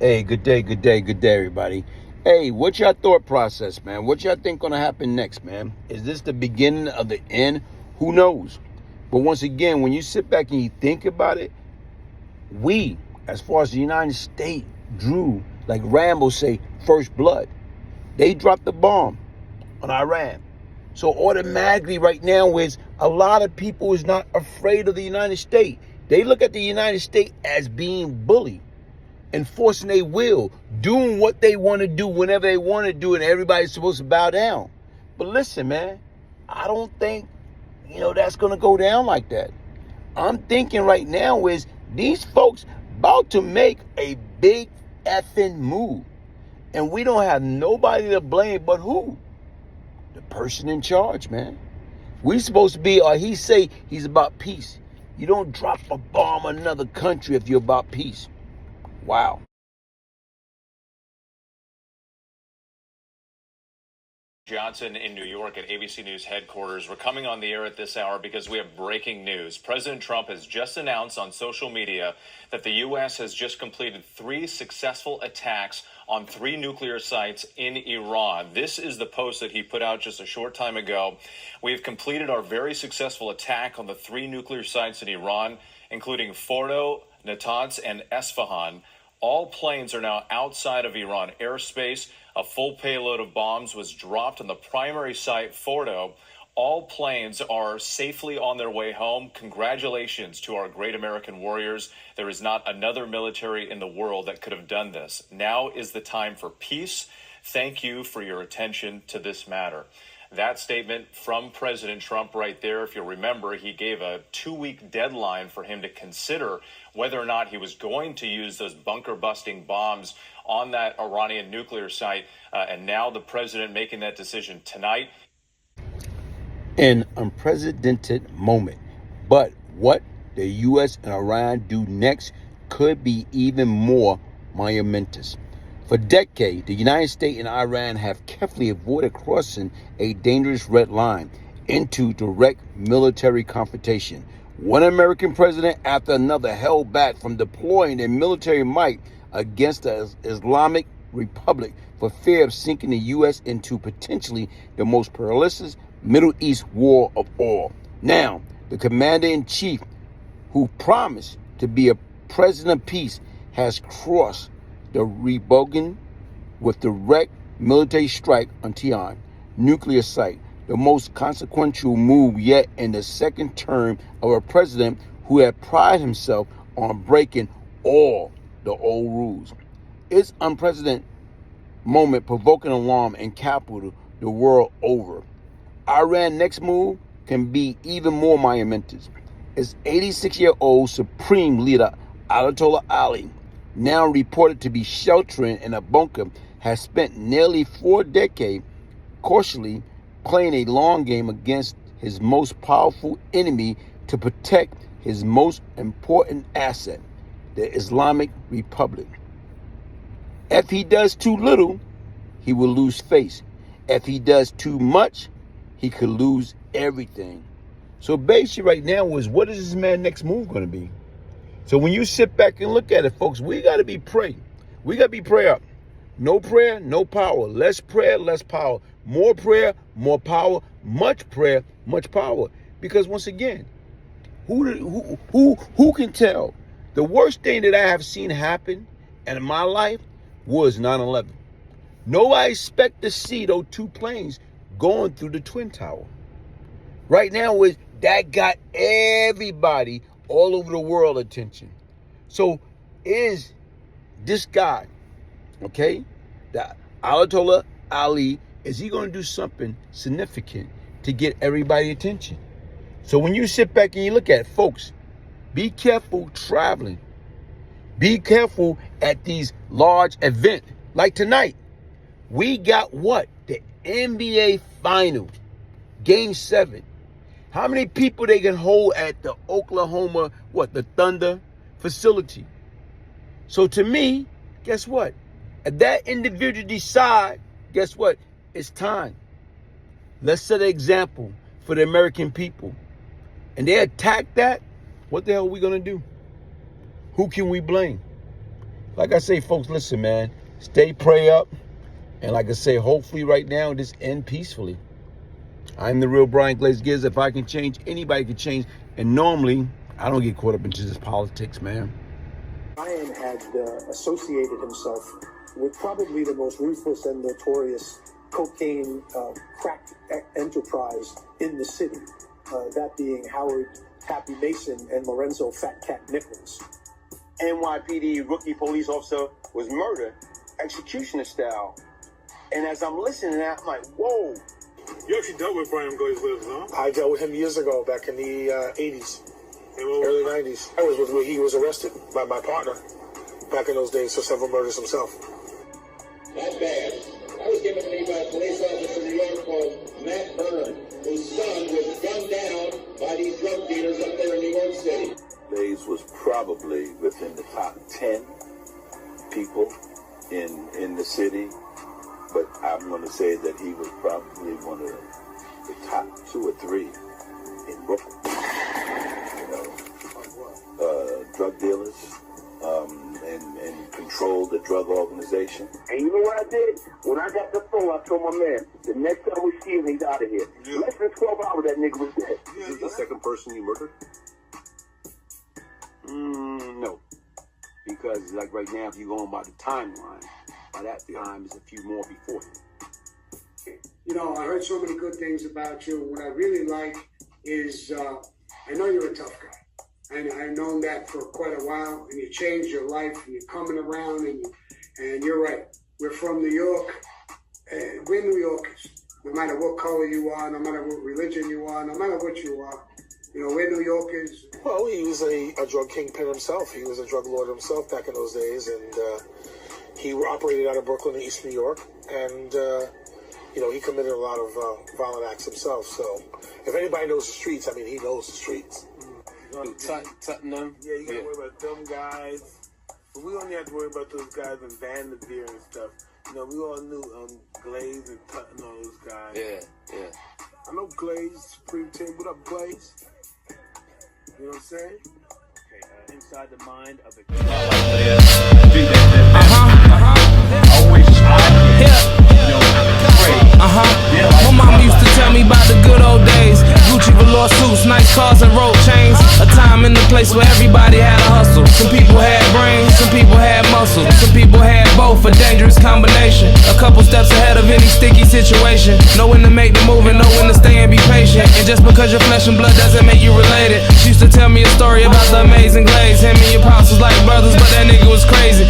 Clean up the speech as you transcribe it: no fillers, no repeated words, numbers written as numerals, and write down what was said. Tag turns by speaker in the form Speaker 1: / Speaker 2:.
Speaker 1: Hey, good day, good day, good day, everybody. Hey, what's your thought process, man? What y'all think gonna happen next, man? Is this the beginning of the end? Who knows? But once again, when you sit back and you think about it, we, as far as the United States, drew, like Rambo say, first blood. They dropped the bomb on Iran. So automatically right now is a lot of people is not afraid of the United States. They look at the United States as being bullied, enforcing their will, doing what they want to do whenever they want to do it, and everybody's supposed to bow down. But listen, man, I don't think, that's going to go down like that. I'm thinking right now is these folks about to make a big effing move. And we don't have nobody to blame but who? The person in charge, man. We supposed to be, or he say he's about peace. You don't drop a bomb on another country if you're about peace. Wow.
Speaker 2: Johnson in New York at ABC News headquarters. We're coming on the air at this hour because we have breaking news. President Trump has just announced on social media that the U.S. has just completed 3 successful attacks on 3 nuclear sites in Iran. This is the post that he put out just a short time ago. We have completed our very successful attack on the 3 nuclear sites in Iran, including Fordo, Natanz, and Esfahan. All planes are now outside of Iran airspace. A full payload of bombs was dropped on the primary site, Fordo. All planes are safely on their way home. Congratulations to our great American warriors. There is not another military in the world that could have done this. Now is the time for peace. Thank you for your attention to this matter. That statement from President Trump right there, if you'll remember, he gave a 2-week deadline for him to consider whether or not he was going to use those bunker-busting bombs on that Iranian nuclear site. And now the president making that decision tonight.
Speaker 1: An unprecedented moment. But what the U.S. and Iran do next could be even more monumentous. For decades, the United States and Iran have carefully avoided crossing a dangerous red line into direct military confrontation. One American president after another held back from deploying their military might against the Islamic Republic for fear of sinking the U.S. into potentially the most perilous Middle East war of all. Now, the commander-in-chief, who promised to be a president of peace, has crossed the Rebogan with direct military strike on Tian nuclear site, the most consequential move yet in the second term of a president who had prided himself on breaking all the old rules. It's unprecedented moment provoking alarm in capital the world over. Iran's next move can be even more monumentous. Its 86-year-old supreme leader Ayatollah Ali, now reported to be sheltering in a bunker, has spent nearly 4 decades cautiously playing a long game against his most powerful enemy to protect his most important asset, the Islamic Republic. If he does too little, he will lose face. If he does too much, he could lose everything. So basically right now is, what is this man's next move going to be? So when you sit back and look at it, folks, we got to be praying. We got to be prayer up. No prayer, no power. Less prayer, less power. More prayer, more power. Much prayer, much power. Because once again, who can tell? The worst thing that I have seen happen in my life was 9/11. Nobody expect to see those 2 planes going through the Twin Tower. Right now, that got everybody all over the world attention. So is this guy, okay, that Ayatollah Ali, is he going to do something significant to get everybody attention? So when you sit back and you look at it, folks, be careful traveling. Be careful at these large events. Like tonight, we got what? The NBA Finals, Game 7. How many people they can hold at the Oklahoma, the Thunder facility? So to me, guess what? If that individual decide, guess what? It's time. Let's set an example for the American people. And they attack that, what the hell are we going to do? Who can we blame? Like I say, folks, listen, man, stay pray up. And like I say, hopefully right now, this end peacefully. I'm the real Brian Glaze Giz. If I can change, anybody can change. And normally, I don't get caught up into this politics, man.
Speaker 3: Brian had associated himself with probably the most ruthless and notorious cocaine crack enterprise in the city, that being Howard Pappy Mason and Lorenzo Fat Cat Nichols.
Speaker 4: NYPD rookie police officer was murdered, executioner style. And as I'm listening to that, I'm like, whoa.
Speaker 5: You actually dealt with Brian Glaze Giz, huh?
Speaker 3: I dealt with him years ago, back in the 80s, early 90s. I was with he was arrested by my partner back in those days for several murders himself.
Speaker 6: Not bad. I was given to me by a police officer in New York called Matt Byrne, whose son was gunned down by these drug dealers up there in New York City.
Speaker 7: Glaze was probably within the top 10 people in the city, but I'm going to say that he was probably one of the top 2 or 3 in Brooklyn. Drug dealers, and controlled the drug organization.
Speaker 4: And you know what I did? When I got the phone, I told my man, the next time we see him, he's out of here.
Speaker 5: Yeah.
Speaker 4: Less than 12 hours, that nigga was dead.
Speaker 5: Yeah,
Speaker 7: Is the second person you murdered?
Speaker 8: No. Because, like right now, if you're going by the timeline, by that time, there's a few more before him.
Speaker 9: You know, I heard so many good things about you. What I really like is, I know you're a tough guy. And I've known that for quite a while, and you changed your life, and you're coming around, and you're right. We're from New York, and we're New Yorkers. No matter what color you are, no matter what religion you are, no matter what you are, you know, we're New Yorkers.
Speaker 3: Well, he was a drug kingpin himself. He was a drug lord himself back in those days, and he operated out of Brooklyn, East New York, and you know, he committed a lot of violent acts himself. So, if anybody knows the streets, I mean, he knows the streets.
Speaker 8: Tottenham.
Speaker 5: Yeah, you gotta worry about them guys. But we only have to worry about those guys in Vanderveer and stuff. You know, we all knew Glaze and Tutton, all those guys.
Speaker 8: Yeah.
Speaker 5: I know Glaze, Supreme Team. What up, Glaze? You know what I'm saying?
Speaker 10: Okay, inside the mind of the...
Speaker 11: My mom used to tell me about the good old days. Gucci velour suits, nice cars and rope chains. A time in the place where everybody had a hustle. Some people had brains, some people had muscle. Some people had both, a dangerous combination. A couple steps ahead of any sticky situation. Know when to make the move and know when to stay and be patient. And just because you're flesh and blood doesn't make you related. She used to tell me a story about the amazing Glaze. Him and your pops was like brothers, but that nigga was crazy.